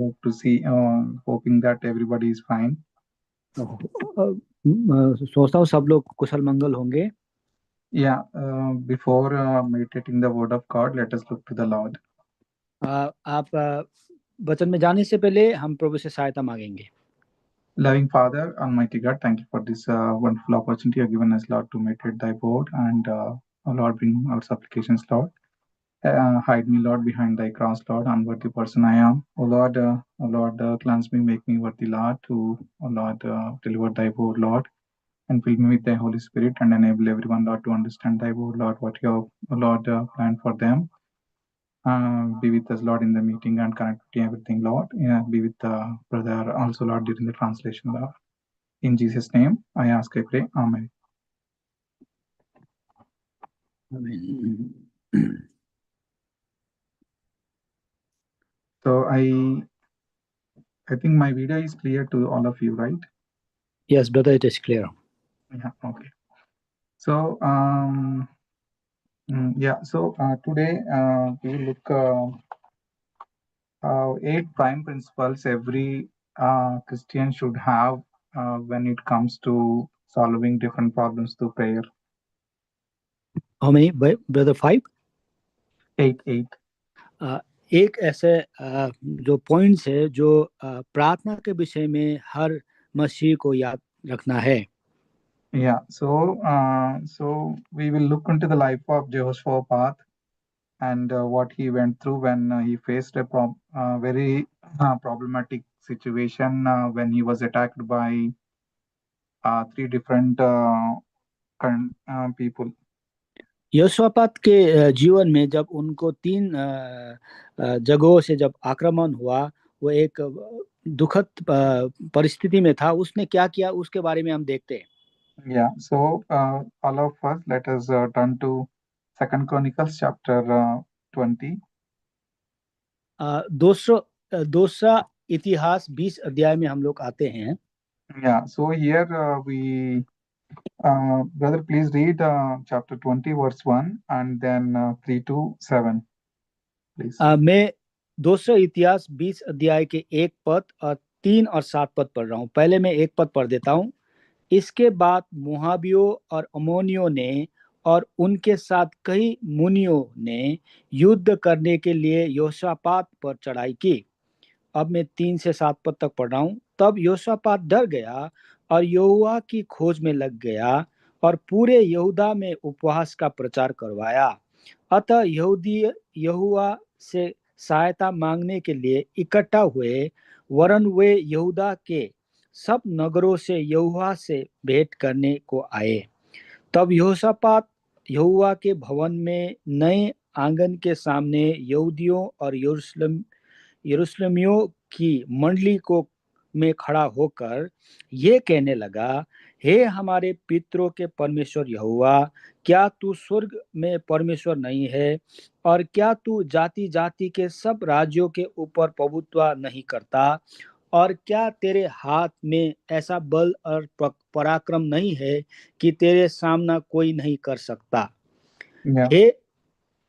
hope to see, hoping that everybody is fine. सोचता हूँ सब लोग कुशल मंगल होंगे। Yeah, before meditating the word of God, let us look to the Lord. आप वचन में जाने से पहले हम प्रभु से सहायता मांगेंगे। Loving Father, Almighty God, thank you for this wonderful opportunity you have given us, Lord, to meditate thy word, and Lord, bring our supplications, Lord. Hide me, Lord, behind thy cross, Lord, unworthy person I am. O Lord, cleanse me, make me worthy, Lord, to, deliver thy word, Lord, and fill me with thy Holy Spirit, and enable everyone, Lord, to understand thy word, Lord, what you have, Lord, planned for them. Be with us, Lord, in the meeting and connectivity, everything, Lord. Yeah, be with the brother also, Lord, during the translation, Lord. In Jesus' name, I ask, I pray. Amen. आमीन। So I think my video is clear to all of you, right? Yes, brother, it is clear. Yeah. Okay. So today we will look 8 prime principles every Christian should have when it comes to solving different problems through prayer. How many, brother? 5? 8. एक ऐसे जो points है जो प्रार्थना के विषय में हर मसीह को याद रखना है। Yeah, so we will look into the life of Jehoshaphat and what he went through when he faced a very problematic situation when he was attacked by 3 different people. यहोशापात के जीवन में जब उनको 3 जगहों से जब आक्रमण हुआ, वो एक दुखद परिस्थिति में था। उसने क्या किया उसके बारे में हम देखते हैं। Yeah, so all of us, let us turn to 2 Chronicles chapter 20. दूसरा इतिहास 20 अध्याय में हम लोग आते हैं। Yeah, so here brother, please read chapter 20 verse 1 and then 3 to 7, please. मैं दूसरा इतिहास 20 अध्याय के 1 पद और 3 और 7 पद पढ़ रहा हूँ। पहले मैं 1 पद पढ़ देता हूँ। इसके बाद मोआबियों और अम्मोनियों ने और उनके साथ कई मुनियों ने युद्ध करने के लिए यहोशापात पर चढ़ाई की। अब मैं 3 से 7 पद तक पढ़ रहा हूँ। तब यहोशापात डर गया और यहोवा की खोज में लग गया और पूरे यहूदा में उपवास का प्रचार करवाया। अतः यहूदी यहोवा से सहायता मांगने के लिए इकट्ठा हुए, वरन वे यहूदा के सब नगरों से यहोवा से भेंट करने को आए। तब यहोशापात यहोवा के भवन में नए आंगन के सामने यहूदियों और यरूशलेमियों की मंडली को में खड़ा होकर ये कहने लगा, हे हमारे पितरों के परमेश्वर यहोवा, क्या तू स्वर्ग में परमेश्वर नहीं है? और क्या तू जाति जाति के सब राज्यों के ऊपर प्रभुत्व नहीं करता? और क्या तेरे हाथ में ऐसा बल और पराक्रम नहीं है कि तेरे सामना कोई नहीं कर सकता? Yeah. हे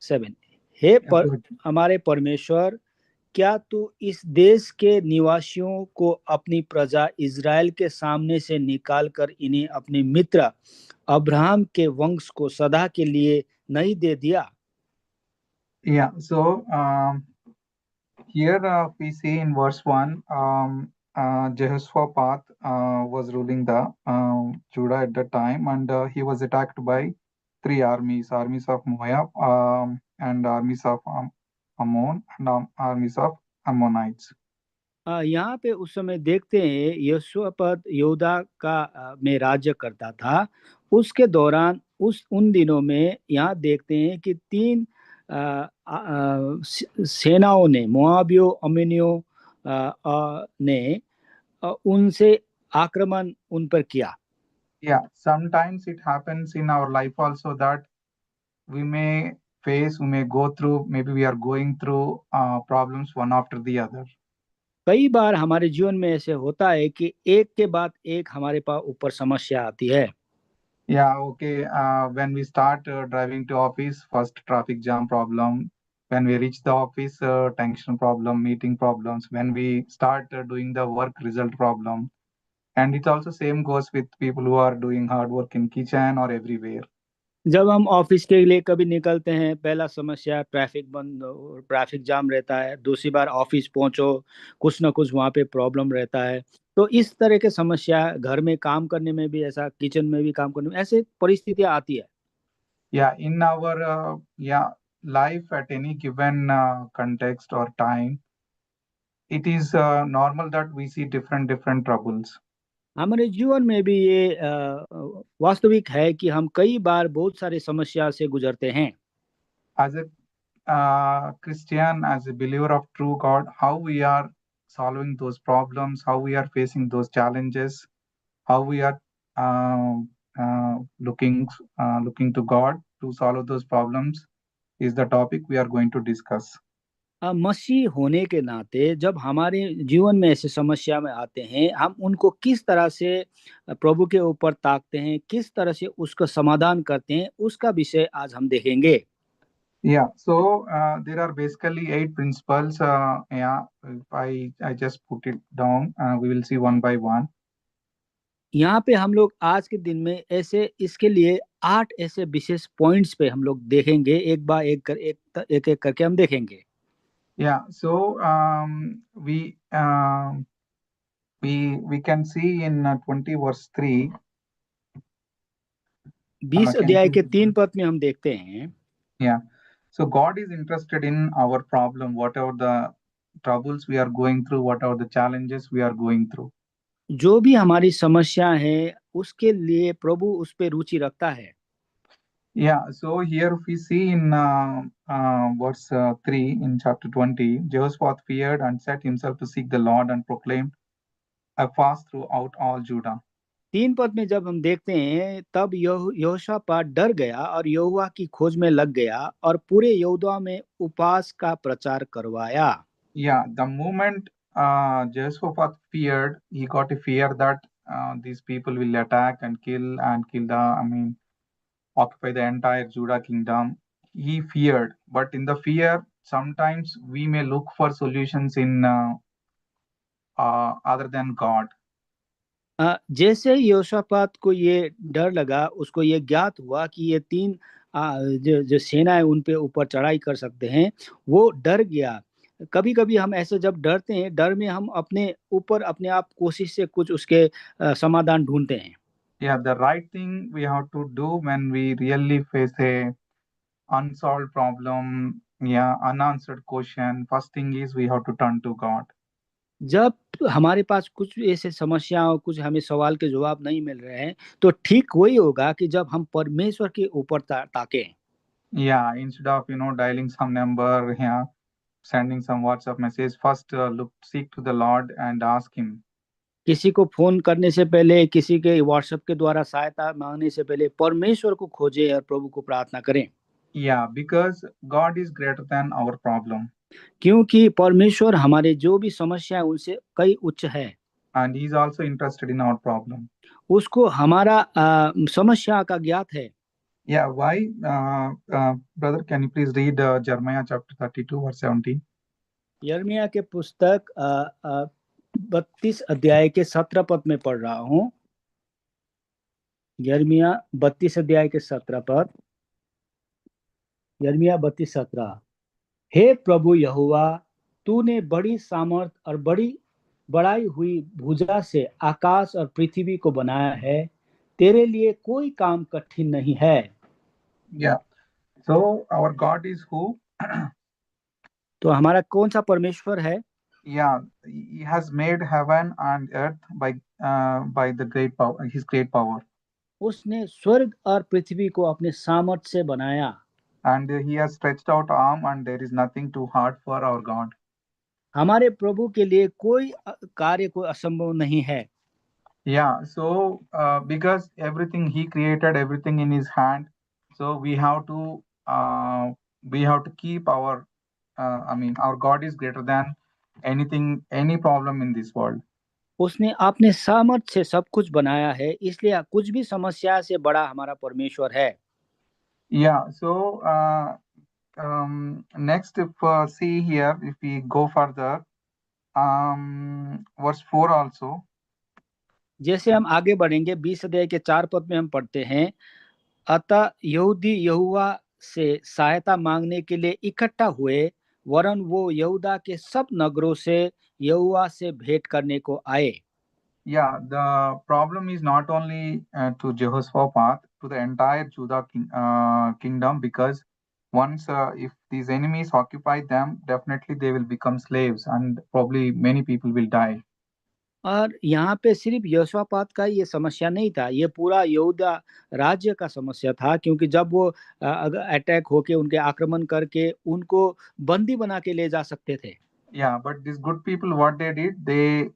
7 हे हमारे परमेश्वर, क्या तू इस देश के निवासियों को अपनी प्रजा इज़राइल के सामने से निकालकर इन्हें अपने मित्र अब्राहम के वंश को सदा के लिए नहीं दे दिया? Yeah, so here we see in verse 1, Jehoshaphat was ruling the Judah at the time, and he was attacked by 3 armies of Moab, and armies of Ammon, and armies of Ammonites. यहाँ पे उस समय देखते हैं यहोशापात यहूदा का में राज्य करता था। उसके दौरान उन दिनों में यहाँ देखते हैं कि 3 सेनाओं ने, मोआबियों, अम्मोनियों ने उनसे आक्रमण उन पर किया। Yeah, sometimes it happens in our life also that we may go through, maybe we are going through problems one after the other. कई बार हमारे जीवन में ऐसे होता है कि एक के बाद एक हमारे पास ऊपर समस्या आती है। Yeah, okay. When we start driving to office, first traffic jam problem, when we reach the office, tension problem, meeting problems, when we start doing the work result problem. And it also same goes with people who are doing hard work in kitchen or everywhere. जब हम office के लिए कभी निकलते हैं, पहला समस्या traffic बंद, ट्रैफिक जाम रहता है। दूसरी बार ऑफिस पहुंचो, कुछ ना कुछ वहाँ पे प्रॉब्लम रहता है। तो इस तरह के समस्या घर में काम करने में भी ऐसा, किचन में भी काम करने में ऐसे परिस्थितियां आती है। Yeah, in our life at any given context or time, it is normal that we see different troubles. हमारे जीवन में भी ये वास्तविक है कि हम कई बार बहुत सारी समस्या से गुजरते हैं। As a Christian, as a believer of true God, how we are solving those problems, how we are facing those challenges, how we are uh, looking to God to solve those problems is the topic we are going to discuss. मसीह होने के नाते जब हमारे जीवन में ऐसे समस्या में आते हैं, हम उनको किस तरह से प्रभु के ऊपर ताकते हैं, किस तरह से उसका समाधान करते हैं, उसका विषय आज हम देखेंगे। Yeah, so there are basically 8 principles. Yeah, if I just put it down, we will see one by one. यहाँ पे हम लोग आज के दिन में ऐसे इसके लिए 8 ऐसे विशेष पॉइंट्स पे हम लोग देखेंगे, एक बार एक एक करके हम देखेंगे। Yeah, so we can see in 20 verse 3. 20 Can अध्याय you के please 3 read? पद में हम देखते हैं, Yeah, so God is interested in our problem, whatever the troubles we are going through, whatever the challenges we are going through. जो भी हमारी समस्या है उसके लिए प्रभु उस पे रुचि रखता है। Yeah, so here we see in verse 3 in chapter 20, Jehoshaphat feared and set himself to seek the Lord and proclaimed a fast throughout all Judah. 3 पद में जब हम देखते हैं, तब यहोशापात डर गया और यहोवा की खोज में लग गया और पूरे यहूदा में उपवास का प्रचार करवाया। Yeah, the moment Jehoshaphat feared, he got a fear that these people will attack and kill occupy the entire Judah kingdom. He feared, but in the fear, sometimes we may look for solutions in other than God. जैसे यहोशापात को ये डर लगा, उसको ये ज्ञात हुआ कि ये 3 जो सेना है उन पे ऊपर चढ़ाई कर सकते हैं, वो डर गया। कभी कभी हम ऐसे जब डरते हैं, डर में हम अपने ऊपर अपने आप कोशिश से कुछ उसके समाधान ढूंढते हैं। Yeah, the right thing we have to do when we really face a unsolved problem, yeah, unanswered question, first thing is we have to turn to God. जब हमारे पास कुछ ऐसे समस्या और कुछ हमें सवाल के जवाब नहीं मिल रहे हैं, तो ठीक वही होगा कि जब हम परमेश्वर के ऊपर ताकें। Yeah, instead of dialing some number, yeah, sending some WhatsApp message, first seek to the Lord and ask Him. किसी को फोन करने से पहले, किसी के व्हाट्सएप के द्वारा सहायता मांगने से पहले परमेश्वर को खोजें और प्रभु को प्रार्थना करें। Yeah, because God is greater than our problem. क्योंकि परमेश्वर हमारे जो भी समस्या है उनसे कई उच्च है। And He is also interested in our problem. उसको हमारा समस्या का ज्ञात है। Yeah, why? Brother, can you please read Jeremiah chapter 32, verse 17? यिर्मयाह के पुस्तक 32 अध्याय के 17 पद में पढ़ रहा हूँ। यिर्मयाह 32 अध्याय के 17 पद। यिर्मयाह 32:17। हे प्रभु यहोवा, तूने बड़ी सामर्थ और बढ़ाई हुई भुजा से आकाश और पृथ्वी को बनाया है, तेरे लिए कोई काम कठिन नहीं है। Yeah. So our God is who? तो हमारा कौन सा परमेश्वर है? Yeah, He has made heaven and earth by the great power, His great power. उसने स्वर्ग और पृथ्वी को अपने सामर्थ से बनाया। And He has stretched out arm, and there is nothing too hard for our God. हमारे प्रभु के लिए कोई कार्य कोई असंभव नहीं है। Yeah, so because everything He created, everything in His hand, so we have to keep our our God is greater than anything, any problem in this world. उसने अपने सामर्थ से सब कुछ बनाया है, इसलिए कुछ भी समस्या से बड़ा हमारा परमेश्वर है। Yeah, so Next, if see here, if we go further, verse 4 also. जैसे हम आगे बढ़ेंगे 20 अध्याय के 4 पद में हम पढ़ते हैं, अतः यहूदी यहोवा से सहायता मांगने के लिए इकट्ठा हुए, वरन वो यहूदा के सब नगरों से यहोवा से भेंट करने को आए। Yeah, the problem is not only to Jehoshaphat, to the entire kingdom, because once if these enemies occupy them, definitely they will become slaves, and probably many people will die. और यहाँ पे सिर्फ यहोशापात का ये समस्या नहीं था, ये पूरा यहूदा राज्य का समस्या था, क्योंकि जब वो अटैक होके उनके आक्रमण करके उनको बंदी बना के ले जा सकते थे। Yeah, but these good people, what they did, they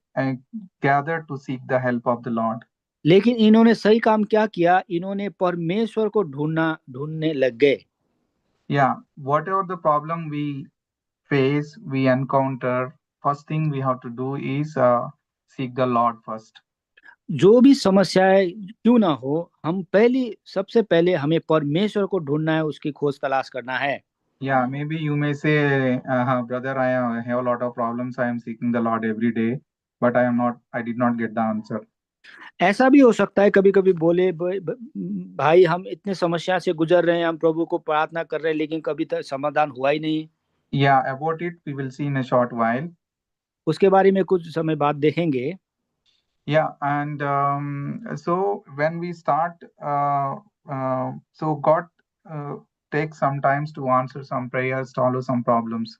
gathered to seek the help of the Lord. लेकिन इन्होंने सही काम क्या किया, इन्होंने परमेश्वर को ढूंढने लग गए। Yeah, whatever the problem we face, we encounter, first thing we have to do is seek the Lord first. जो भी समस्याएं क्यों ना हो, हम सबसे पहले हमें परमेश्वर को ढूंढना है, उसकी खोज तलाश करना है। Yeah, maybe you may say, brother, I have a lot of problems. I am seeking the Lord every day, but I did not get the answer. ऐसा भी हो सकता है, कभी कभी बोले भाई हम इतने समस्या से गुजर रहे हैं, हम प्रभु को प्रार्थना कर रहे हैं, लेकिन कभी तक समाधान हुआ ही नहीं। Yeah, about it, we will see in a short while. उसके बारे में कुछ समय बाद देखेंगे। Yeah, and so when we start, so God takes some times to answer some prayers, follow some problems.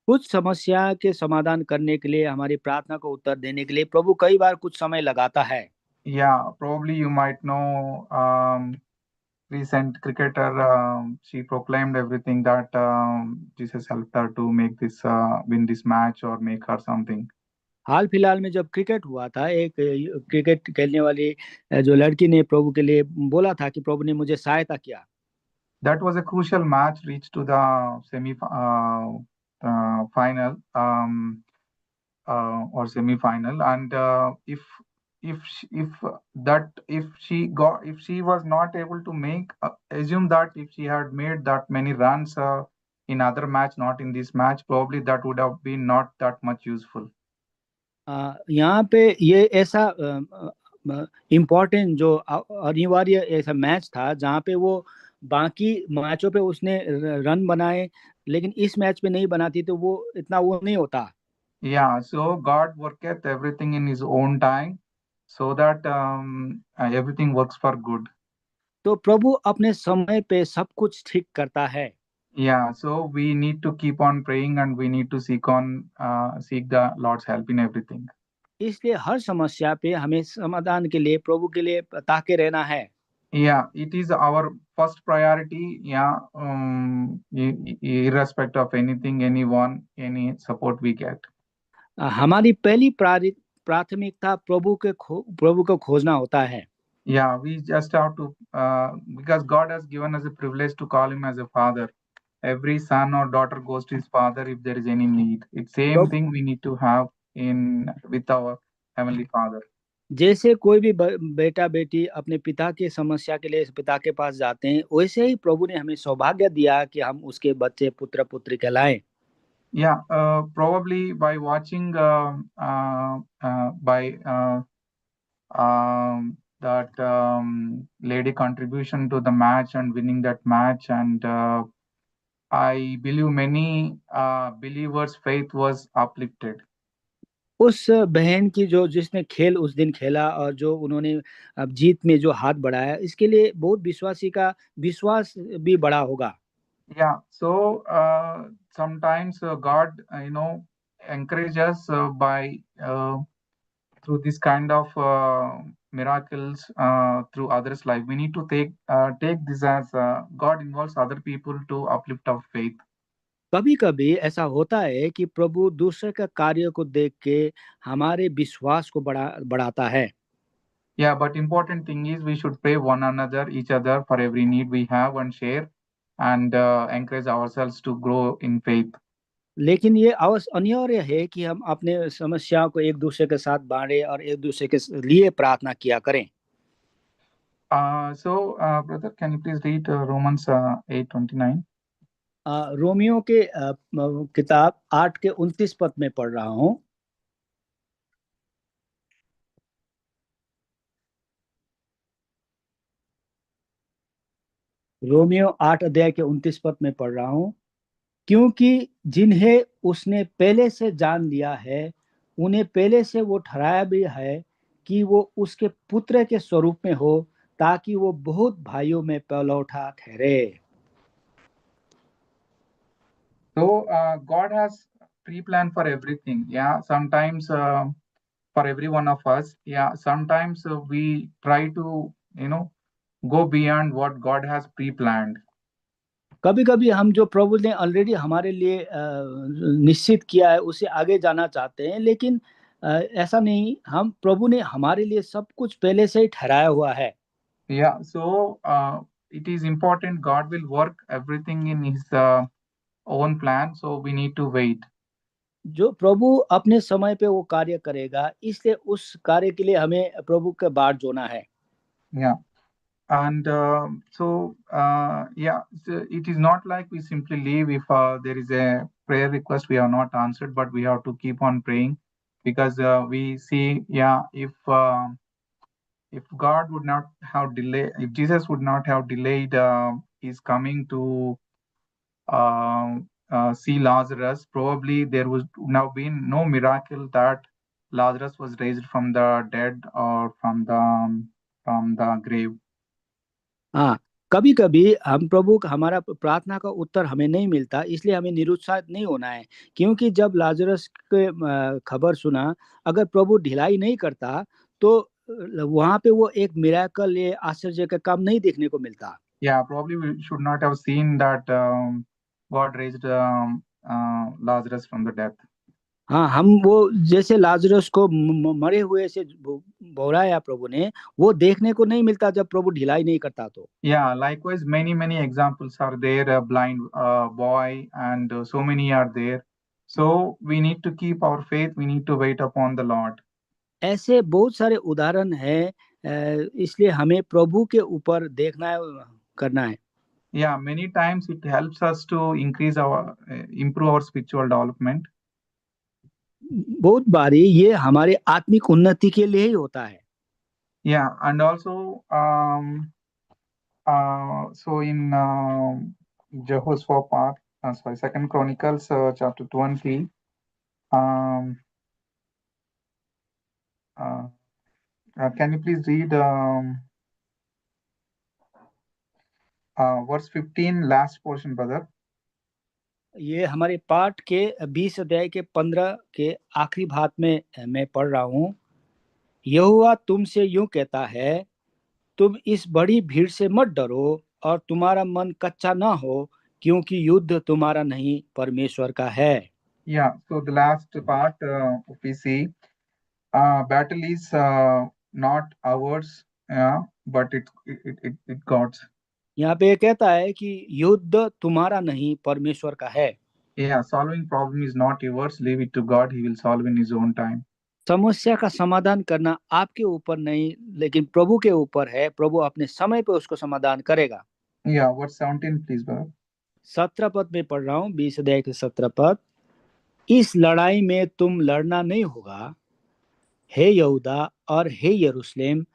कुछ समस्या के समाधान करने के लिए, हमारी प्रार्थना को उत्तर देने के लिए प्रभु कई बार कुछ समय लगाता है। Yeah, probably you might know recent cricketer, she proclaimed everything that Jesus helped her to make this win this match or make her something. हाल फिलहाल में जब क्रिकेट हुआ था, एक क्रिकेट खेलने वाली जो लड़की ने प्रभु के लिए बोला था कि प्रभु ने मुझे सहायता किया। That was a crucial match, reached to the final or semi-final, and if she was not able to make, assume that if she had made that many runs in other match, not in this match, probably that would have been not that much useful. यहाँ पे ये ऐसा important जो अनिवार्य ऐसा match था, जहाँ पे वो बाकी मैचों पे उसने रन बनाए, लेकिन इस मैच पे नहीं बनाती तो वो इतना वो नहीं होता। Yeah, so God worketh everything in His own time, so that everything works for good. तो प्रभु अपने समय पे सब कुछ ठीक करता है। Yeah, so we need to keep on praying, and we need to seek the Lord's help in everything. इसलिए हर समस्या पे हमें समाधान के लिए प्रभु के लिए ताके रहना है। Yeah, it is our first priority. Yeah, irrespective of anything, anyone, any support we get. हमारी पहली प्राथमिकता प्रभु को खोजना होता है। Yeah, we just have to, because God has given us a privilege to call Him as a Father. Every son or daughter goes to his father if there is any need. It's same thing we need to have with our Heavenly Father. जैसे कोई भी बेटा बेटी अपने पिता की समस्या के लिए पिता के पास जाते हैं, वैसे ही प्रभु ने हमें सौभाग्य दिया कि हम उसके बच्चे पुत्र पुत्री कहलाएं। Yeah, probably by watching by that lady contribution to the match and winning that match, and I believe many believers' faith was uplifted. उस बहन की जो जिसने खेल उस दिन खेला और जो उन्होंने अब जीत में जो हाथ बढ़ाया, इसके लिए बहुत विश्वासी का विश्वास भी बढ़ा होगा। Yeah, so sometimes God, encourage us by through this kind of miracles through others' life. We need to take this as God involves other people to uplift our faith. कभी कभी ऐसा होता है कि प्रभु दूसरे का कार्य को देख के हमारे विश्वास को बढ़ाता है। Yeah, but important thing is we should pray each other for every need we have and share, and encourage ourselves to grow in faith. लेकिन ये अनिवार्य है कि हम अपने समस्या को एक दूसरे के साथ बांटे और एक दूसरे के लिए प्रार्थना किया करें। So, brother, can you please read Romans 8:29? Romeo के किताब 8 के 29 पद में पढ़ रहा हूँ। रोमियो 8 अध्याय के 29 पद में पढ़ रहा हूँ। क्योंकि जिन्हें उसने पहले से जान लिया है, उन्हें पहले से वो ठहराया भी है कि वो उसके पुत्र के स्वरूप में हो, ताकि वो बहुत भाइयों में पहलौठा ठहरे। So God has pre-planned for everything. Yeah, sometimes for every one of us. Yeah, sometimes we try to go beyond what God has pre-planned. कभी कभी हम जो प्रभु ने ऑलरेडी हमारे लिए निश्चित किया है उसे आगे जाना चाहते हैं, लेकिन ऐसा नहीं, हम प्रभु ने हमारे लिए सब कुछ पहले से ही ठहराया हुआ है। Yeah, so it is important. God will work everything in His own plan. So we need to wait. जो प्रभु अपने समय पे वो कार्य करेगा, इसलिए उस कार्य के लिए हमें प्रभु के बाट जोना है। Yeah. And yeah, so it is not like we simply leave if there is a prayer request we have not answered, but we have to keep on praying because we see, yeah, if God would not have delayed, if Jesus would not have delayed his coming to see Lazarus, probably there would now been no miracle that Lazarus was raised from the dead or from the grave. हाँ, कभी कभी हम प्रभु का हमारा प्रार्थना का उत्तर हमें नहीं मिलता, इसलिए हमें निरुत्साहित नहीं होना है। क्योंकि जब लाजरस के खबर सुना, अगर प्रभु ढिलाई नहीं करता तो वहां पे वो एक मिराकल, ये आश्चर्य का काम नहीं देखने को मिलता। Yeah, probably we should not have seen that God raised Lazarus from the death. हाँ, हम वो जैसे लाजरस को मरे हुए से भोराया प्रभु ने, वो देखने को नहीं मिलता जब प्रभु ढिलाई नहीं करता तो। Yeah, likewise, many examples are there. A blind boy, and so many are there. So we need to keep our faith. We need to wait upon the Lord. ऐसे बहुत सारे उदाहरण हैं, इसलिए हमें प्रभु के ऊपर देखना है, करना है। Yeah, many times it helps us to improve our spiritual development. बहुत बारी ये हमारे आत्मिक उन्नति के लिए ही होता है। Yeah, and also so in Jehoshaphat, sorry, Second Chronicles chapter 20. Um, can you please read verse 15, last portion, brother? ये हमारे पाठ के 20 अध्याय के 15 के आखिरी भाग में मैं पढ़ रहा हूँ। यहोवा तुमसे यूं कहता है, तुम इस बड़ी भीड़ से मत डरो और तुम्हारा मन कच्चा ना हो, क्योंकि युद्ध तुम्हारा नहीं परमेश्वर का है। Yeah, so the last part we see, battle is not ours, but it God's. यहाँ पे कहता है कि युद्ध तुम्हारा नहीं परमेश्वर का है। Yeah, solving problem is not yours. Leave it to God. He will solve in His own time. समस्या का समाधान करना आपके ऊपर नहीं, लेकिन प्रभु के ऊपर है। प्रभु अपने समय पे उसको समाधान करेगा। Yeah, verse 17, please, brother. 17 पद में पढ़ रहा हूँ, 20 अध्याय के 17 पद। इस लड़ाई में तुम लड़ना नहीं होगा, हे यहूदा और हे यरूशलेम,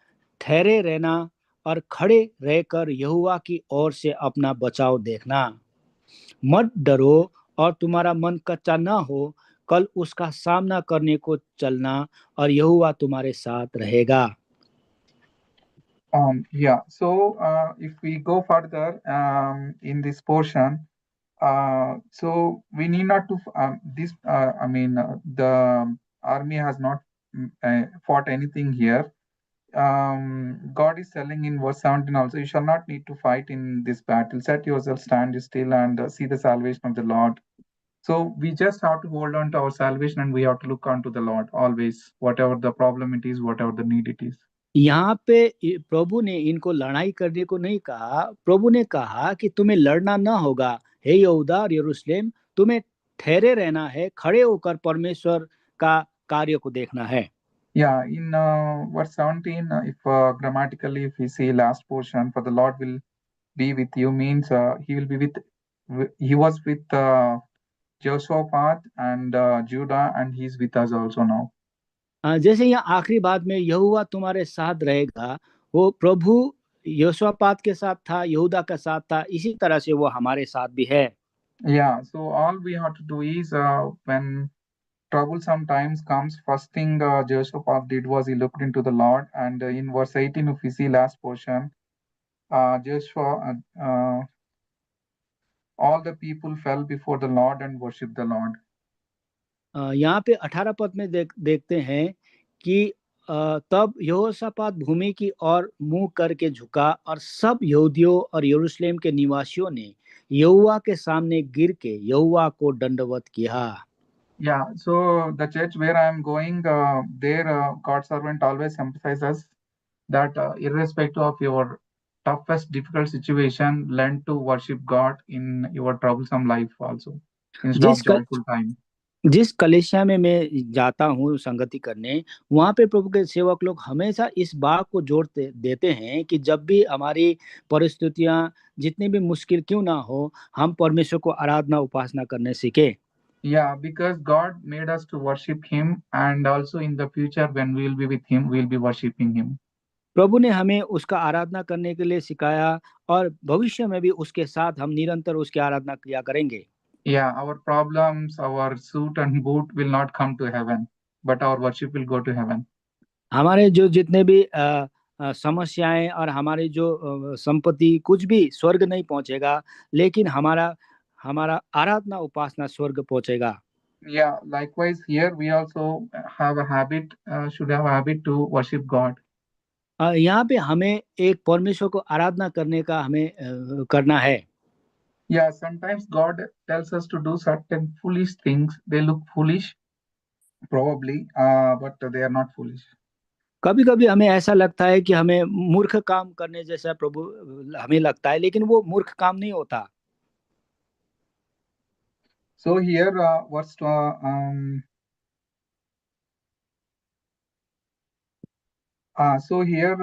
ठहरे रहना और खड़े रहकर यहोवा की ओर से अपना बचाव देखना। मत डरो और तुम्हारा मन कच्चा ना हो, कल उसका सामना करने को चलना और यहोवा तुम्हारे साथ रहेगा। Yeah, so if we go further in this portion, so we need not to this. I mean, the army has not fought anything here. God is telling in verse 17 also, you shall not need to fight in this battle. Set yourself, stand still, and see the salvation of the Lord. So we just have to hold on to our salvation, and we have to look onto the Lord always, whatever the problem it is, whatever the need it is. यहाँ पे प्रभु ने इनको लड़ाई करने को नहीं कहा। प्रभु ने कहा कि तुम्हें लड़ना ना होगा, हे यहूदा और यरूशलेम, तुम्हें ठहरे रहना है, खड़े होकर परमेश्वर का कार्य को देखना है। Yeah, in verse 17, if grammatically, if we see last portion, for the Lord will be with you, means He will be with he was with Jehoshaphat and Judah, and he's with us also now. जैसे यहाँ आखिरी बात में यहोवा तुम्हारे साथ रहेगा, वो प्रभु यहोशापात के साथ था, यहूदा के साथ था, इसी तरह से वो हमारे साथ भी है। Yeah, so all we have to do is when troublesome times comes, first thing Jehoshaphat did was he looked into the Lord, and in verse 18, if we see last portion, Joshua, all the people fell before the Lord and worshipped the Lord. यहाँ पे 18 पद में देखते हैं कि तब यहोशापात भूमि की ओर मुंह करके झुका और सब यहूदियों और यरूशलेम के निवासियों ने यहोवा के सामने गिर के यहोवा को दंडवत किया। Yeah, so the church where I am going, there God servant always emphasizes that irrespective of your toughest difficult situation, learn to worship God in your troublesome life also instead of जिस कल, joyful time. जिस कलीसिया में मैं जाता हूँ संगति करने, वहाँ पे प्रभु के सेवक लोग हमेशा इस बात को जोड़ते देते हैं कि जब भी हमारी परिस्थितियाँ जितनी भी मुश्किल क्यों ना हो, हम परमेश्वर को आराधना उपासना करने सीखे। Yeah, because God made us to worship Him, and also in the future when we will be with Him, we will be worshiping Him. प्रभु ने हमें उसका आराधना करने के लिए सिखाया और भविष्य में भी उसके साथ हम निरंतर उसकी आराधना किया करेंगे। Yeah, our problems, our suit and boot will not come to heaven, but our worship will go to heaven. हमारे जो जितने भी समस्याएं और हमारी जो संपत्ति कुछ भी स्वर्ग नहीं पहुंचेगा, लेकिन हमारा हमारा आराधना उपासना स्वर्ग पहुंचेगा। Yeah, likewise here we also have a habit, should have a habit to worship God. यहाँ पे हमें एक परमेश्वर को आराधना करने का हमें करना है। Yeah, sometimes God tells us to do certain foolish things. They look foolish, probably, but they are not foolish. कभी कभी हमें ऐसा लगता है कि हमें मूर्ख काम करने जैसा प्रभु हमें लगता है, लेकिन वो मूर्ख काम नहीं होता। So here, so here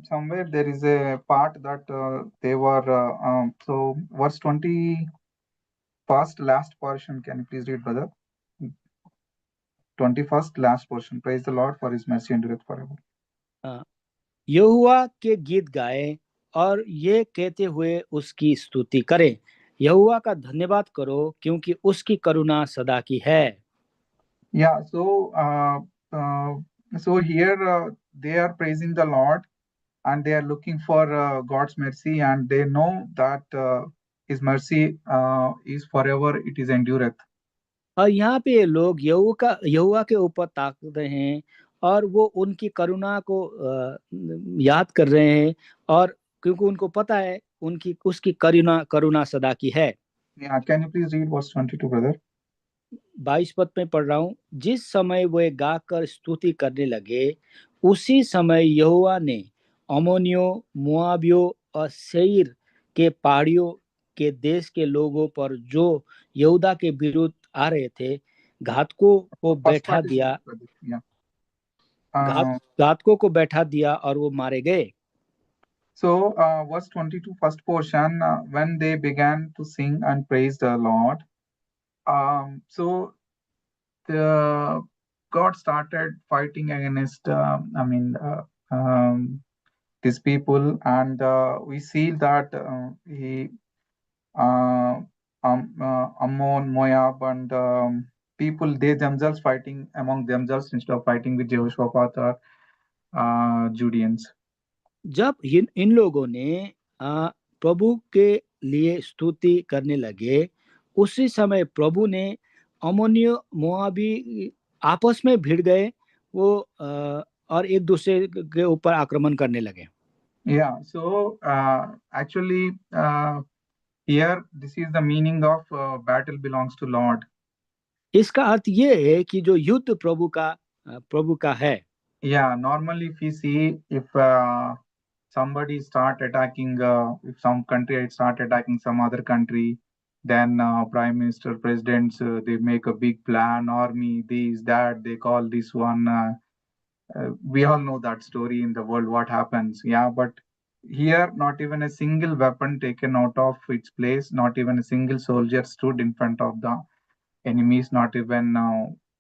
somewhere there is a part that they were so verse 20 first last portion. Can you please read, brother? 21st last portion. Praise the Lord for His mercy endureth forever. यहोवा के गीत गाए और ये कहते हुए उसकी स्तुति करें, यहोवा का धन्यवाद करो क्योंकि उसकी करुणा सदा की है। Yeah, so here they are praising the Lord and they are looking for God's mercy, and they know that His mercy is forever, it is endureth. और यहाँ पे ये लोग यहोवा के ऊपर ताक रहे हैं और वो उनकी करुणा को याद कर रहे हैं, और क्योंकि उनको पता है उनकी उसकी करुणा करुणा सदा की है। Yeah, can you please read verse 22, brother? 22 पद में पढ़ रहा हूँ। जिस समय वे गाकर स्तुति करने लगे, उसी समय यहोवा ने अम्मोनियों, मोआबियों और सेईर के पहाड़ियों के देश के लोगों पर जो यहूदा के विरुद्ध आ रहे थे, घातकों को First बैठा part is दिया। brother. Yeah. घातकों को बैठा दिया और वो मारे गए। So verse 22, first portion, when they began to sing and praise the Lord, so the God started fighting against, these people, and we see that he, Ammon, Moab, and people, they themselves fighting among themselves instead of fighting with Jehoshaphat or Judeans. जब इन लोगों ने प्रभु के लिए स्तुति करने लगे, उसी समय प्रभु ने अम्मोनियों मोआबी आपस में भिड़ गए, वो और एक दूसरे के ऊपर आक्रमण करने लगे। Yeah, so actually, here this is the meaning of battle belongs to Lord. इसका अर्थ ये है कि जो युद्ध प्रभु का है। Yeah, normally if we see, if somebody start attacking, if some country start attacking some other country, then prime minister, presidents, they make a big plan, army, this, that, they call this one. We all know that story in the world, what happens. Yeah, but Here, not even a single weapon taken out of its place, not even a single soldier stood in front of the enemies, not even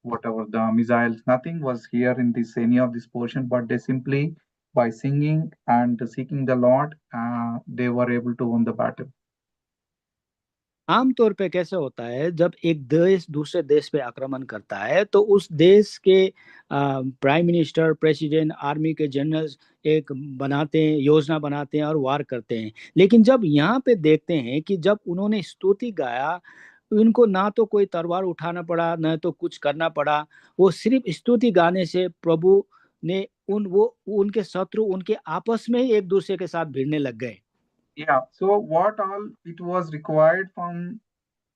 whatever the missiles, nothing was here in this any of this portion, but they simply by singing and seeking the Lord, they were able to win the battle. आमतौर पे कैसे होता है, जब एक देश दूसरे देश पे आक्रमण करता है तो उस देश के प्राइम मिनिस्टर, प्रेसिडेंट, आर्मी के जनरल्स एक बनाते हैं, योजना बनाते हैं और वार करते हैं। लेकिन जब यहाँ पे देखते हैं कि जब उन्होंने स्तुति गाया, उनको ना तो कोई तलवार उठाना पड़ा, ना तो कुछ करना पड़ा। वो सिर्फ स्तुति गाने से प्रभु ने उनके शत्रु उनके आपस में ही एक दूसरे के साथ भिड़ने लग गए। Yeah, so what all it was required from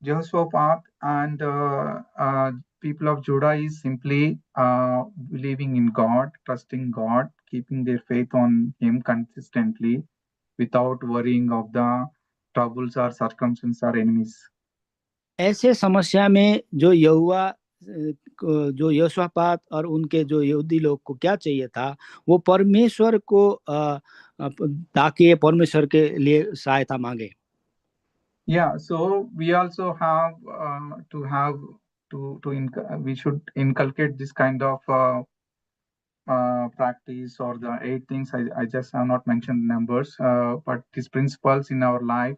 Jehoshaphat and people of Judah is simply believing in God, trusting God, keeping their faith on Him consistently without worrying of the troubles or circumstances or enemies. ऐसे समस्या में जो यहोशापात और उनके जो यहूदी लोग को क्या चाहिए था, वो परमेश्वर को ताकि परमेश्वर के लिए सहायता मांगे। Yeah, so we also have we should inculcate this kind of practice or the 8 things. I just have not mentioned numbers, but these principles in our life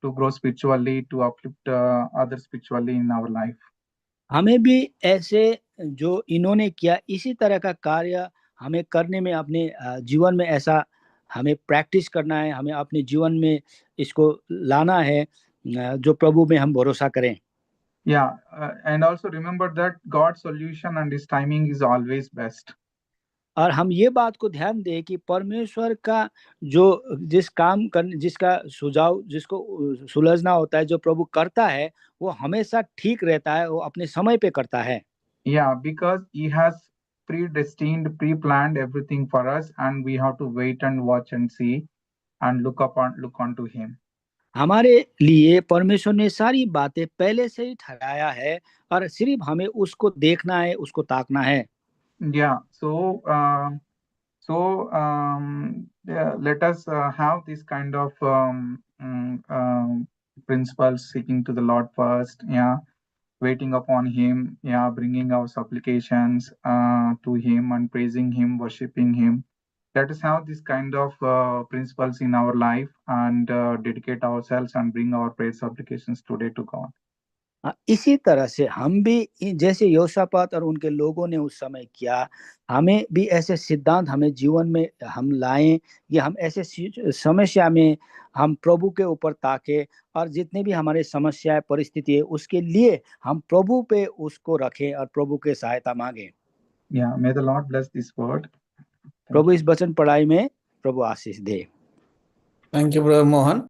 to grow spiritually, to uplift others spiritually in our life. हमें भी ऐसे जो इन्होंने किया इसी तरह का कार्य हमें करने में, अपने जीवन में ऐसा हमें प्रैक्टिस करना है, हमें अपने जीवन में इसको लाना है, जो प्रभु में हम भरोसा करें। Yeah, and also remember that God's solution and His timing is always best. और हम ये बात को ध्यान दें कि परमेश्वर का जो जिसका सुझाव, जिसको सुलझना होता है, जो प्रभु करता है, वो हमेशा ठीक रहता है, वो अपने समय पे करता है। Yeah, because He has predestined, pre-planned everything for us, and we have to wait and watch and see and look onto Him. हमारे लिए परमेश्वर ने सारी बातें पहले से ही ठहराया है और सिर्फ हमें उसको देखना है, उसको ताकना है। Yeah, so yeah, let us have this kind of principles, seeking to the Lord first. Yeah, waiting upon Him. Yeah, bringing our supplications to Him and praising Him, worshiping Him. Let us have this kind of principles in our life and dedicate ourselves and bring our prayer supplications today to God. इसी तरह से हम भी जैसे योशापात और उनके लोगों ने उस समय किया, हमें भी ऐसे सिद्धांत हमें जीवन में हम लाएं, ये हम ऐसे समस्या में हम प्रभु के ऊपर ताके और जितने भी हमारे समस्या परिस्थिति है उसके लिए हम प्रभु पे उसको रखें और प्रभु के सहायता मांगे। Yeah, may the Lord bless this word. प्रभु इस वचन पढ़ाई में प्रभु आशीष दे। Thank you brother Mohan.